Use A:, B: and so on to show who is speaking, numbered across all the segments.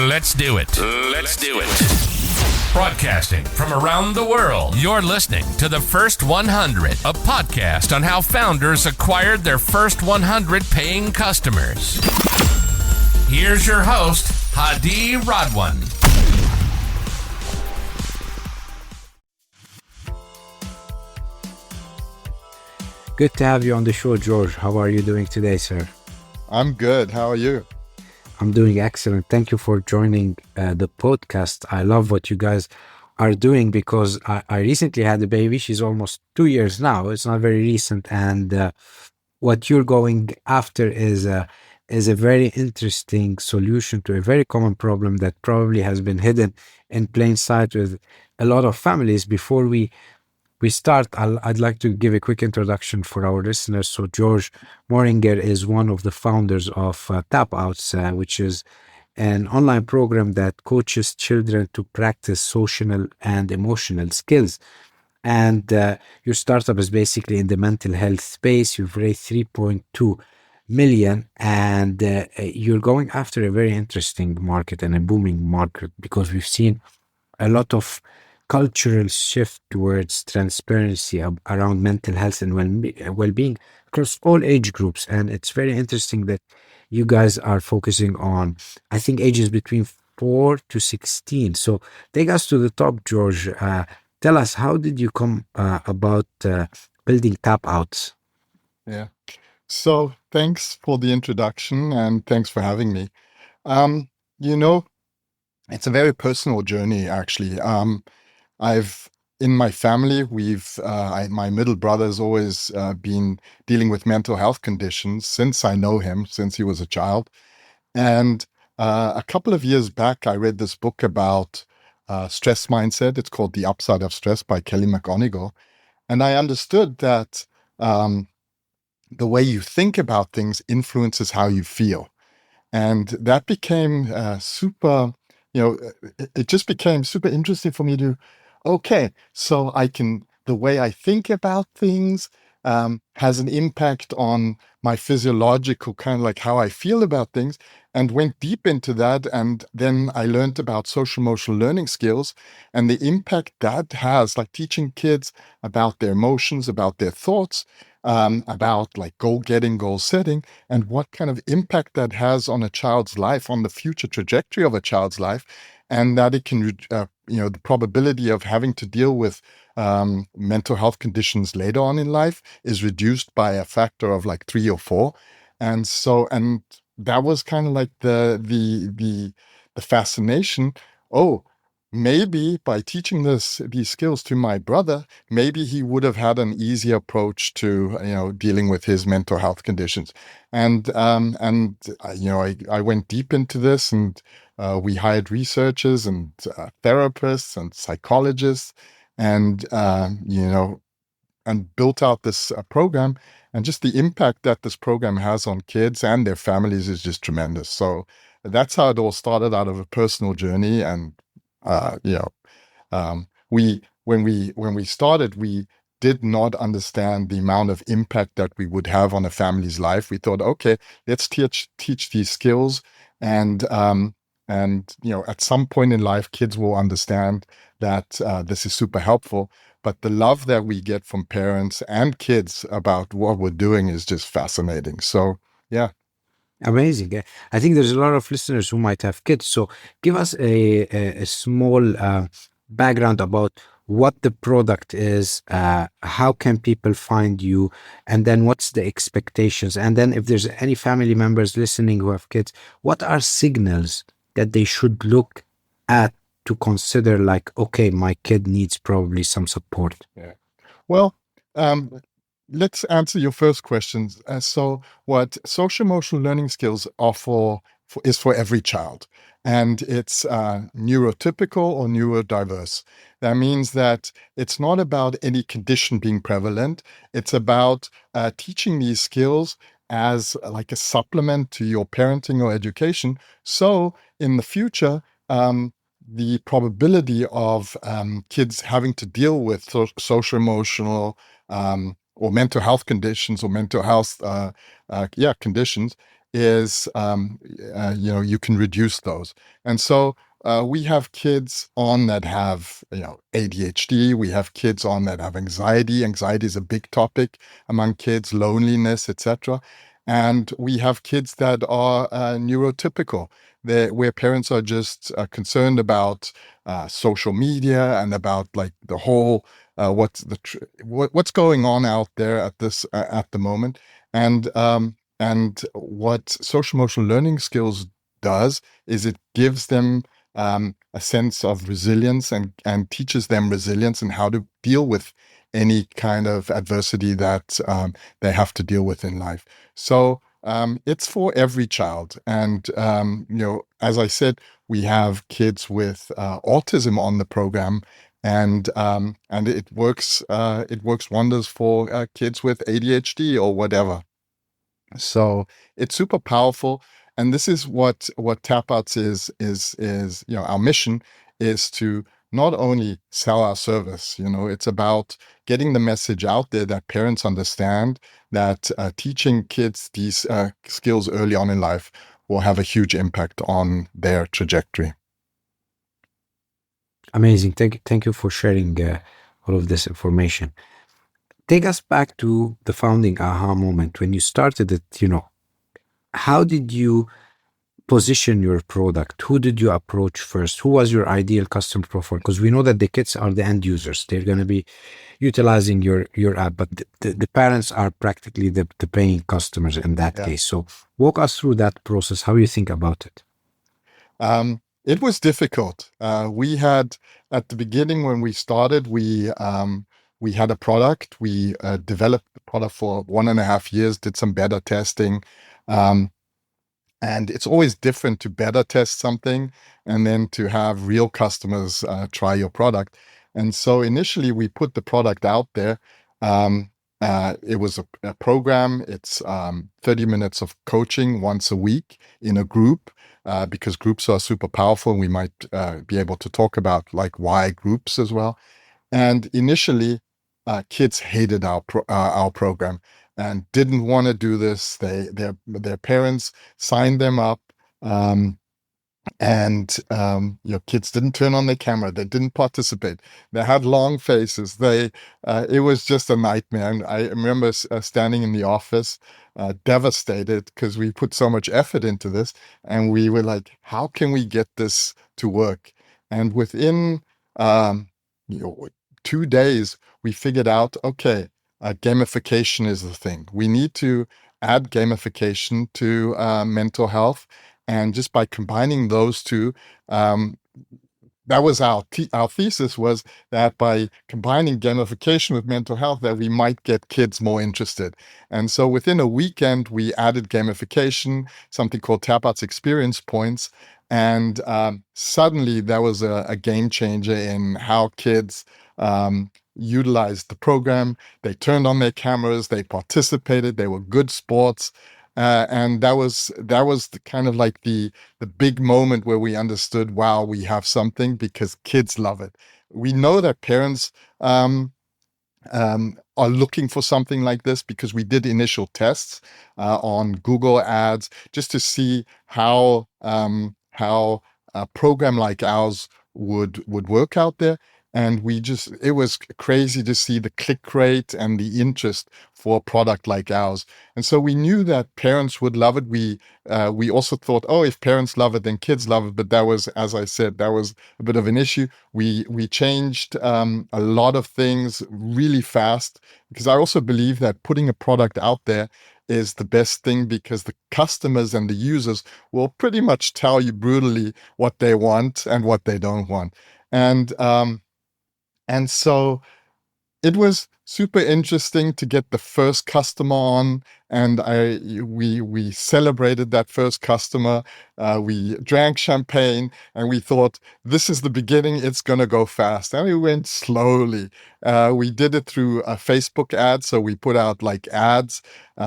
A: Let's do it. Let's do it. Broadcasting from around the world, you're listening to The First 100, a podcast on how founders acquired their first 100 paying customers. Here's your host, Hadi Radwan.
B: Good to have you on the show, George. How are you doing today, sir?
C: I'm good. How are you?
B: I'm doing excellent. Thank you for joining the podcast. I love what you guys are doing because I recently had a baby. She's almost 2 years now. It's not very recent. And what you're going after is a very interesting solution to a very common problem that probably has been hidden in plain sight with a lot of families. Before we start, I'd like to give a quick introduction for our listeners. So George Moringer is one of the founders of Tapouts, which is an online program that coaches children to practice social and emotional skills. And your startup is basically in the mental health space. You've raised 3.2 million, and you're going after a very interesting market and a booming market because we've seen a lot of cultural shift towards transparency around mental health and well-being across all age groups. And it's very interesting that you guys are focusing on, I think, ages between 4 to 16. So take us to the top, George. Tell us, how did you come about building Tapouts?
C: Yeah. So thanks for the introduction and thanks for having me. It's a very personal journey, actually. In my family, my middle brother's always been dealing with mental health conditions since I know him, since he was a child. And a couple of years back, I read this book about stress mindset. It's called The Upside of Stress by Kelly McGonigal. And I understood that the way you think about things influences how you feel. And that became it just became super interesting for me to, so the way I think about things has an impact on my physiological, kind of like how I feel about things, and went deep into that. And then I learned about social emotional learning skills and the impact that has, like teaching kids about their emotions, about their thoughts, about like goal getting, goal setting, and what kind of impact that has on a child's life, on the future trajectory of a child's life, and that it can, the probability of having to deal with mental health conditions later on in life is reduced by a factor of like 3 or 4. And that was kind of like the fascination. Oh, maybe by teaching these skills to my brother, maybe he would have had an easy approach to, dealing with his mental health conditions. I went deep into this, and we hired researchers and therapists and psychologists, and built out this program. And just the impact that this program has on kids and their families is just tremendous. So that's how it all started, out of a personal journey. And when we started, we did not understand the amount of impact that we would have on a family's life. We thought, okay, let's teach these skills, and at some point in life, kids will understand that this is super helpful. But the love that we get from parents and kids about what we're doing is just fascinating. So, yeah.
B: Amazing. I think there's a lot of listeners who might have kids. So give us a small background about what the product is, how can people find you, and then what's the expectations? And then if there's any family members listening who have kids, what are signals that they should look at to consider, like, okay, my kid needs probably some support?
C: Yeah. Well, let's answer your first question. So what social emotional learning skills are is for every child. And it's neurotypical or neurodiverse. That means that it's not about any condition being prevalent. It's about teaching these skills as like a supplement to your parenting or education. So in the future, the probability of kids having to deal with social emotional or mental health conditions or mental health conditions is, you can reduce those. And so we have kids on that have, ADHD. We have kids on that have anxiety. Anxiety is a big topic among kids, loneliness, etc. And we have kids that are neurotypical, where parents are just concerned about social media and about like the whole what's going on out there at the moment. And what social emotional learning skills does is it gives them a sense of resilience and teaches them resilience and how to deal with any kind of adversity that they have to deal with in life. So it's for every child. And, as I said, we have kids with autism on the program. And it works wonders for kids with ADHD or whatever. So it's super powerful. And this is what Tapouts is, our mission is to not only sell our service, it's about getting the message out there that parents understand that teaching kids these skills early on in life will have a huge impact on their trajectory.
B: Amazing. Thank you for sharing all of this information. Take us back to the founding aha moment when you started it. How did you position your product? Who did you approach first? Who was your ideal customer profile? Because we know that the kids are the end users. They're going to be utilizing your app, but the parents are practically the paying customers in that case. So walk us through that process, how you think about it.
C: It was difficult. We had, at the beginning when we started, we had a product. We developed the product for 1.5 years, did some beta testing. And it's always different to beta test something and then to have real customers try your product. And so initially we put the product out there. It was a program. It's 30 minutes of coaching once a week in a group, because groups are super powerful. And we might be able to talk about like why groups as well. And initially, kids hated our program and didn't want to do this. Their parents signed them up, and your kids didn't turn on their camera. They didn't participate. They had long faces. It was just a nightmare. And I remember standing in the office, devastated because we put so much effort into this, and we were like, "How can we get this to work?" And within 2 days, we figured out, okay, gamification is the thing. We need to add gamification to mental health. And just by combining those two, that was our thesis, was that by combining gamification with mental health, that we might get kids more interested. And so within a weekend, we added gamification, something called Tapouts Experience Points. And suddenly that was a game changer in how kids utilized the program. They turned on their cameras, they participated, they were good sports. And that was the kind of like the big moment where we understood, wow, we have something, because kids love it. We know that parents are looking for something like this, because we did initial tests on Google Ads just to see how a program like ours would work out there. And it was crazy to see the click rate and the interest for a product like ours. And so we knew that parents would love it. We also thought, oh, if parents love it, then kids love it. But that was, as I said, that was a bit of an issue. We changed a lot of things really fast, because I also believe that putting a product out there is the best thing, because the customers and the users will pretty much tell you brutally what they want and what they don't want. And so it was super interesting to get the first customer on, and we celebrated that first customer. We drank champagne, and we thought, this is the beginning. It's gonna go fast, and we went slowly. We did it through a Facebook ad, so we put out like ads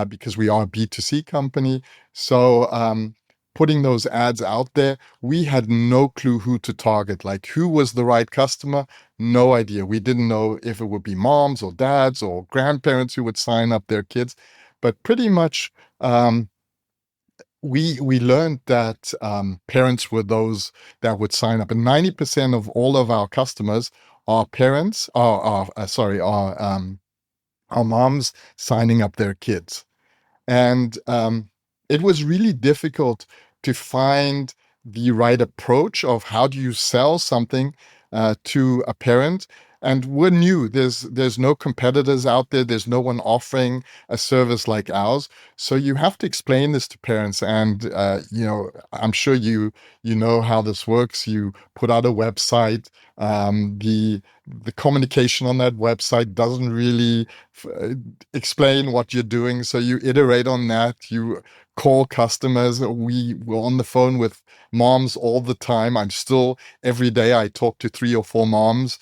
C: because we are a B2C company. So putting those ads out there, we had no clue who to target, like who was the right customer. No idea. We didn't know if it would be moms or dads or grandparents who would sign up their kids. But pretty much we learned that parents were those that would sign up, and 90% of all of our customers are parents, are moms signing up their kids. And it was really difficult to find the right approach of how do you sell something to a parent. And we're new. There's no competitors out there. There's no one offering a service like ours. So you have to explain this to parents. And I'm sure you know how this works. You put out a website. The communication on that website doesn't really explain what you're doing. So you iterate on that. You call customers. We were on the phone with moms all the time. I'm still, every day I talk to 3 or 4 moms,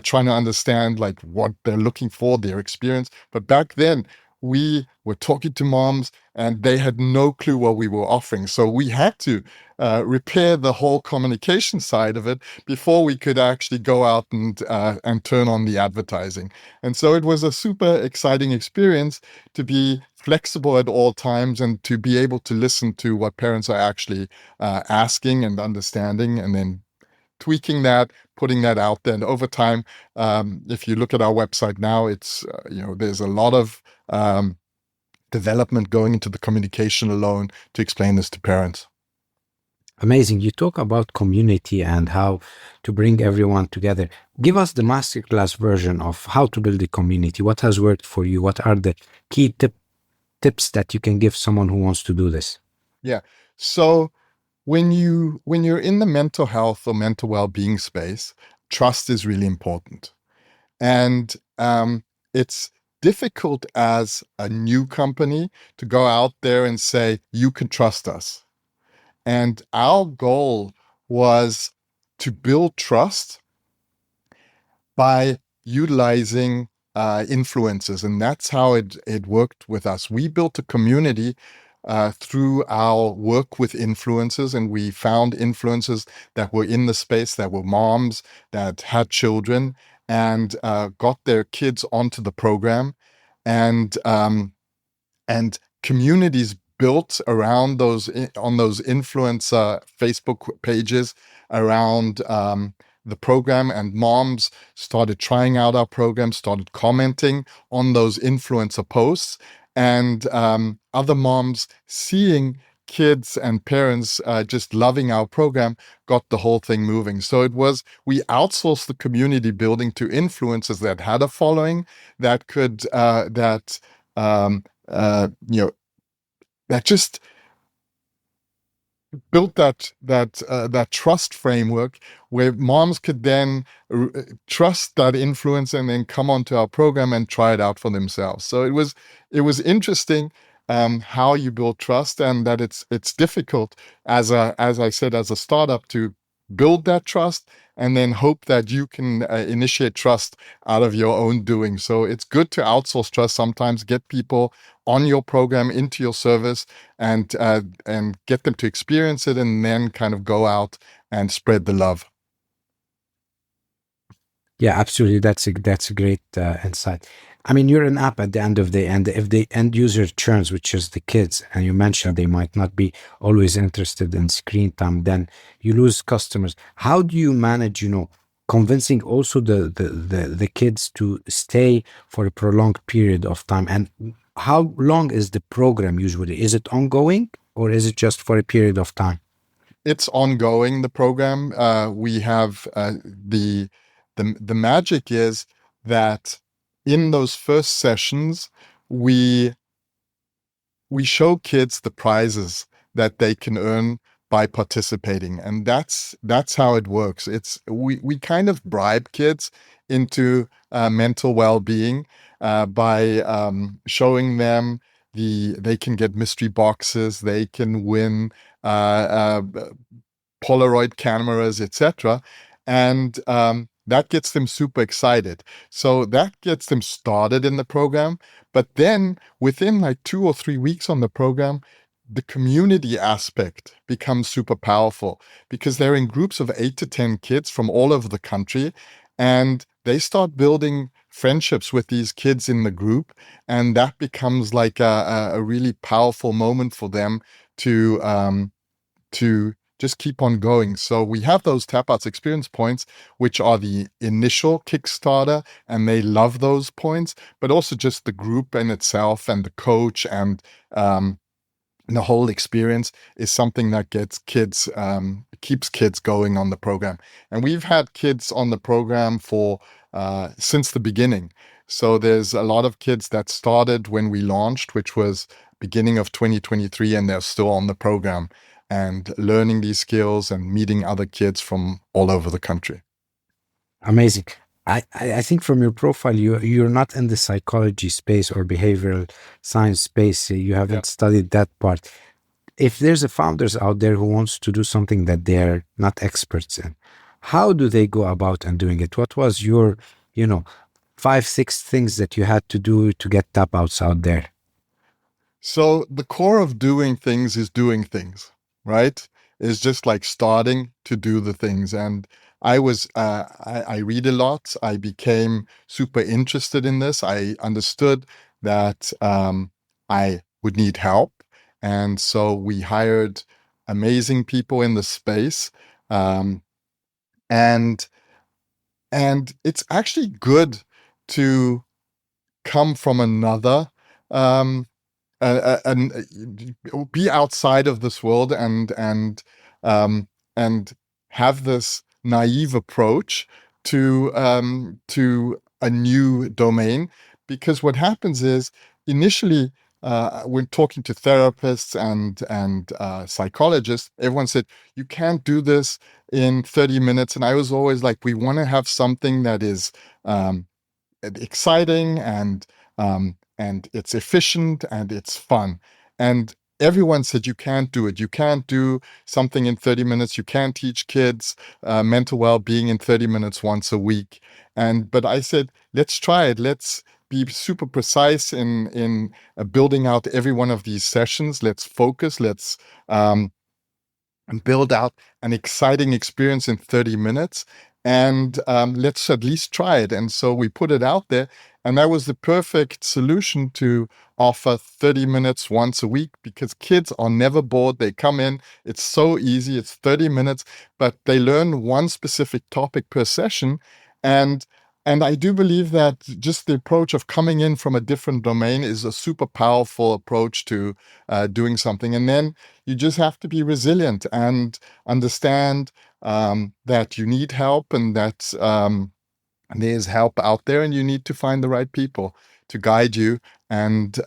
C: trying to understand like what they're looking for, their experience. But back then we were talking to moms and they had no clue what we were offering. So we had to repair the whole communication side of it before we could actually go out and turn on the advertising. And so it was a super exciting experience to be flexible at all times and to be able to listen to what parents are actually asking and understanding, and then tweaking that, putting that out there. And over time, if you look at our website now, it's there's a lot of development going into the communication alone to explain this to parents.
B: Amazing. You talk about community and how to bring everyone together. Give us the masterclass version of how to build a community. What has worked for you? What are the key tips that you can give someone who wants to do this?
C: Yeah. So when you're in the mental health or mental well-being space, trust is really important. And it's difficult as a new company to go out there and say, you can trust us. And our goal was to build trust by utilizing influencers. And that's how it worked with us. We built a community through our work with influencers, and we found influencers that were in the space, that were moms, that had children, and got their kids onto the program. And communities built around those on those influencer Facebook pages around the program, and moms started trying out our program, started commenting on those influencer posts, and other moms seeing kids and parents just loving our program got the whole thing moving. So we outsourced the community building to influencers that had a following, that could that just built that trust framework where moms could then trust that influence and then come onto our program and try it out for themselves. So it was interesting how you build trust, and that it's difficult as I said, as a startup, to build that trust and then hope that you can initiate trust out of your own doing. So it's good to outsource trust sometimes, get people on your program, into your service, and get them to experience it, and then kind of go out and spread the love.
B: Yeah, absolutely. That's a great insight. I mean, you're an app at the end of the day, and if the end user churns, which is the kids, and you mentioned they might not be always interested in screen time, then you lose customers. How do you manage, convincing also the kids to stay for a prolonged period of time? And how long is the program usually? Is it ongoing, or is it just for a period of time?
C: It's ongoing, the program. We have the magic is that in those first sessions, we show kids the prizes that they can earn by participating, and that's how it works. We kind of bribe kids into mental well-being by showing them they can get mystery boxes, they can win Polaroid cameras, etc. And that gets them super excited. So that gets them started in the program. But then within like 2 or 3 weeks on the program, the community aspect becomes super powerful, because they're in groups of 8 to 10 kids from all over the country, and they start building friendships with these kids in the group. And that becomes like a really powerful moment for them to just keep on going. So we have those Tapouts experience points, which are the initial Kickstarter, and they love those points, but also just the group in itself and the coach and the whole experience is something that gets kids, keeps kids going on the program. And we've had kids on the program for since the beginning. So there's a lot of kids that started when we launched, which was beginning of 2023, and they're still on the program and learning these skills and meeting other kids from all over the country.
B: Amazing. I think from your profile, you're not in the psychology space or behavioral science space. You haven't studied that part. If there's a founders out there who wants to do something that they're not experts in, how do they go about and doing it? What was your, 5, 6 things that you had to do to get Tapouts out there?
C: So the core of doing things is doing things, right? It's just like starting to do the things. And I read a lot. I became super interested in this. I understood that I would need help. And so we hired amazing people in the space. Um, and and it's actually good to come from another um, and be outside of this world um, and have this naive approach to a new domain, because what happens is initially when talking to therapists and psychologists, everyone said you can't do this in 30 minutes, and I was always like, we want to have something that is exciting and it's efficient and it's fun. And everyone said you can't do it. You can't do something in 30 minutes. You can't teach kids mental well-being in 30 minutes once a week. But I said, let's try it. Let's be super precise in building out every one of these sessions. Let's focus. Let's and build out an exciting experience in 30 minutes. And let's at least try it. And so we put it out there. And that was the perfect solution to offer 30 minutes once a week, because kids are never bored. They come in, it's so easy, it's 30 minutes, but they learn one specific topic per session. And and I do believe that just the approach of coming in from a different domain is a super powerful approach to doing something. And then you just have to be resilient and understand that you need help, and that there's help out there, and you need to find the right people to guide you and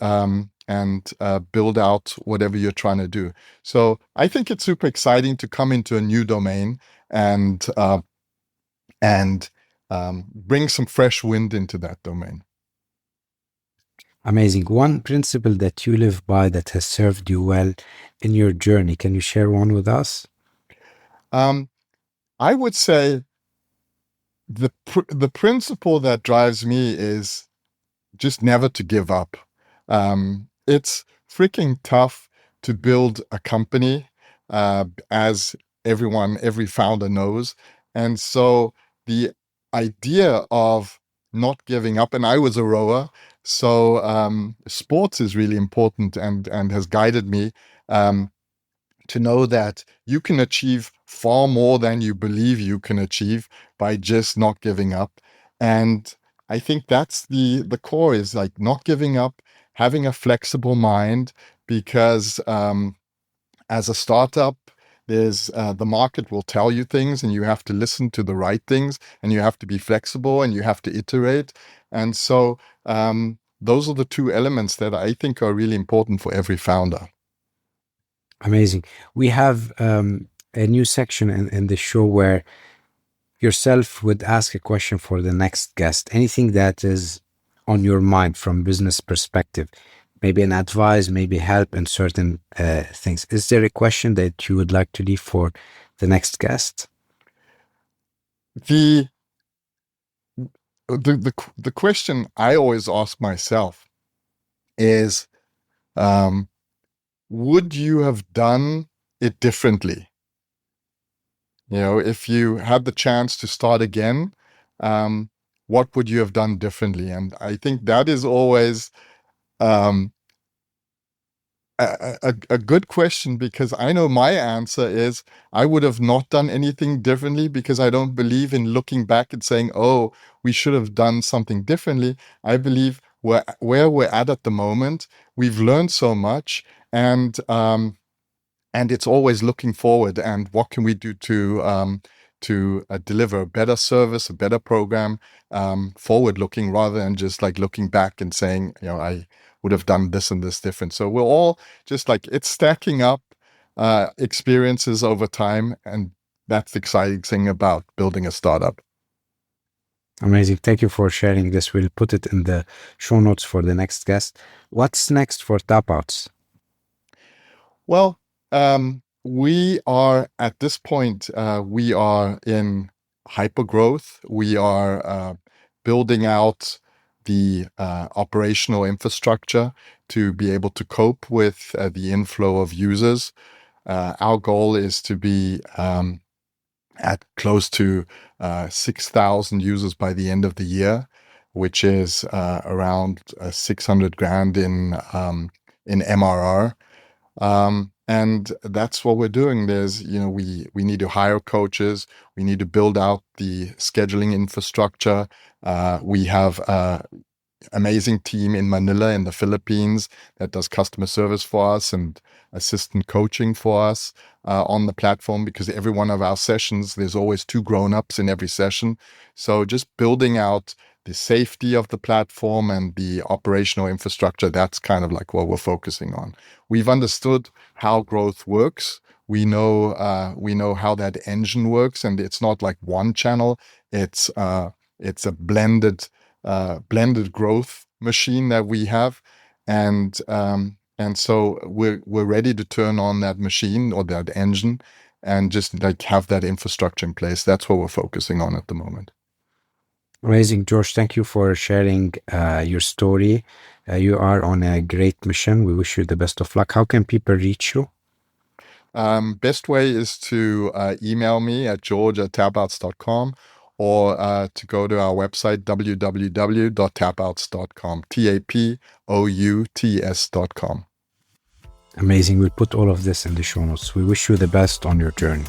C: build out whatever you're trying to do. So I think it's super exciting to come into a new domain and bring some fresh wind into that domain.
B: Amazing. One principle that you live by that has served you well in your journey, can you share one with us?
C: I would say the principle that drives me is just never to give up. It's freaking tough to build a company, as every founder knows. And so the idea of not giving up, and I was a rower, so sports is really important and has guided me to know that you can achieve far more than you believe you can achieve by just not giving up. And I think that's the core, is like not giving up, having a flexible mind, because as a startup, there's the market will tell you things, and you have to listen to the right things, and you have to be flexible, and you have to iterate. And so those are the two elements that I think are really important for every founder.
B: Amazing. We have a new section in the show where yourself would ask a question for the next guest. Anything that is on your mind from business perspective, maybe an advice, maybe help in certain things. Is there a question that you would like to leave for the next guest?
C: The the question I always ask myself is, would you have done it differently? If you had the chance to start again, what would you have done differently? And I think that is always a good question, because I know my answer is I would have not done anything differently, because I don't believe in looking back and saying, oh, we should have done something differently. I believe where we're at the moment, we've learned so much, and it's always looking forward and what can we do to deliver a better service, a better program, forward looking, rather than just like looking back and saying, I would have done this and this different. So we're all just like, it's stacking up experiences over time, and that's the exciting thing about building a startup.
B: Amazing. Thank you for sharing this. We'll put it in the show notes for the next guest. What's next for Tapouts?
C: Well, we are at this point, we are in hyper growth. We are building out the operational infrastructure to be able to cope with the inflow of users. Our goal is to be at close to 6,000 users by the end of the year, which is around 600 grand in MRR. And that's what we're doing. There's, we need to hire coaches. We need to build out the scheduling infrastructure. We have an amazing team in Manila in the Philippines that does customer service for us and assistant coaching for us on the platform, because every one of our sessions, there's always 2 grown-ups in every session. So just building out the safety of the platform and the operational infrastructure, that's kind of like what we're focusing on. We've understood how growth works. We know how that engine works, and it's not like one channel. It's a blended growth machine that we have, and so we're ready to turn on that machine or that engine, and just like have that infrastructure in place. That's what we're focusing on at the moment.
B: Amazing, George. Thank you for sharing your story. You are on a great mission. We wish you the best of luck. How can people reach you?
C: Best way is to email me at george@tapouts.com, or to go to our website, www.tapouts.com, tapouts.com.
B: Amazing. We'll put all of this in the show notes. We wish you the best on your journey.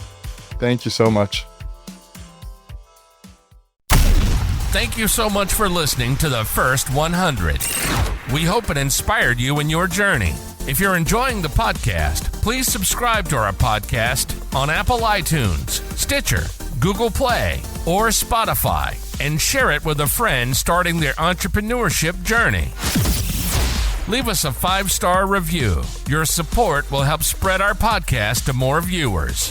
C: Thank you so much.
A: Thank you so much for listening to the First 100. We hope it inspired you in your journey. If you're enjoying the podcast, please subscribe to our podcast on Apple iTunes, Stitcher, Google Play, or Spotify, and share it with a friend starting their entrepreneurship journey. Leave us a 5-star review. Your support will help spread our podcast to more viewers.